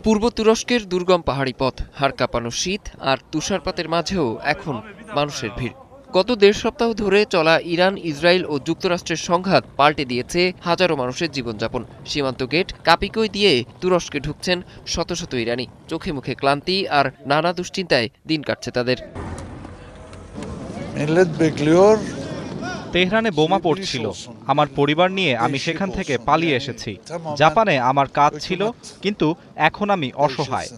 পূর্ব তুরস্কের দুর্গম পাহাড়ি পথ, হাড় কাঁপানো শীত আর তুষারপাতের মাঝেও এখন মানুষের ভিড়। গত ১.৫ সপ্তাহ ধরে চলা ইরান, ইসরায়েল ও যুক্তরাষ্ট্রের সংঘাত পাল্টে দিয়েছে হাজারো মানুষের জীবনযাপন। সীমান্ত গেট কাপিকই দিয়ে তুরস্কে ঢুকছেন শত শত ইরানি। চোখে মুখে ক্লান্তি আর নানা দুশ্চিন্তায় দিন কাটছে তাদের। তেহরানে বোমা পড়ছিল। আমার পরিবার নিয়ে আমি সেখান থেকে পালিয়ে এসেছি। জাপানে আমার কাজ ছিল, কিন্তু এখন আমি অসহায়।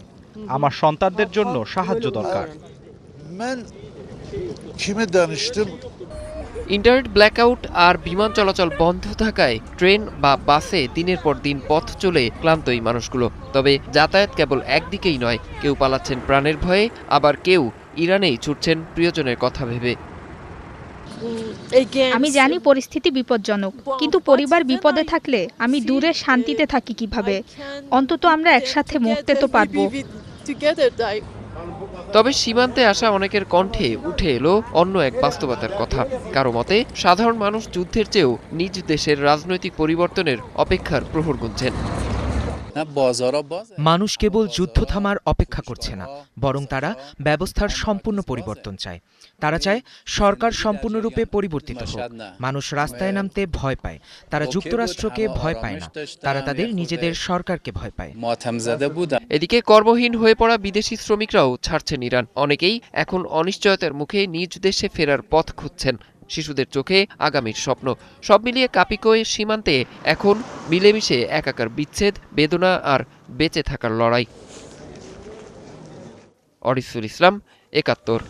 আমার সন্তানদের জন্য সাহায্য দরকার। ইন্টারনেট ব্ল্যাকআউট আর বিমান চলাচল বন্ধ থাকায় ট্রেন বা বাসে দিনের পর দিন পথ চলে ক্লান্ত এই মানুষগুলো। তবে যাতায়াত কেবল একদিকেই নয়, কেউ পালাচ্ছেন প্রাণের ভয়ে, আবার কেউ ইরানেই ছুটছেন প্রিয়জনের কথা ভেবে। আমি জানি পরিস্থিতি বিপজ্জনক, কিন্তু পরিবার বিপদে থাকলে আমি দূরে শান্তিতে থাকি কিভাবে? অন্তত আমরা একসাথে মরতে তো পারবো। তবে সীমান্তে আসা অনেকের কণ্ঠে উঠে এলো অন্য এক বাস্তবতার কথা। কারো মতে, সাধারণ মানুষ যুদ্ধের চেয়েও নিজ দেশের রাজনৈতিক পরিবর্তনের অপেক্ষার প্রহর গুনছেন। মানুষ কেবল যুদ্ধ থামার অপেক্ষা করছে না, বরং তারা ব্যবস্থার সম্পূর্ণ পরিবর্তন চায়। তারা চায় সরকার সম্পূর্ণরূপে পরিবর্তিত হোক। মানুষ রাস্তায় নামতে ভয় পায়। তারা যুক্তরাষ্ট্রকে ভয় পায় না, তারা তাদের নিজেদের সরকারকে ভয় পায়। এদিকে কর্মহীন হয়ে পড়া বিদেশি শ্রমিকরাও ছাড়ছেন ইরান। অনেকেই এখন অনিশ্চয়তার মুখে নিজ দেশে ফেরার পথ খুঁজছেন। শিশুদের চোখে আগামীর স্বপ্ন। সব মিলিয়ে কাপিকই সীমান্তে এখন মিলেমিশে একাকার বিচ্ছেদ, বেদনা আর বেঁচে থাকার লড়াই। অরিসুল ইসলাম, ৭১।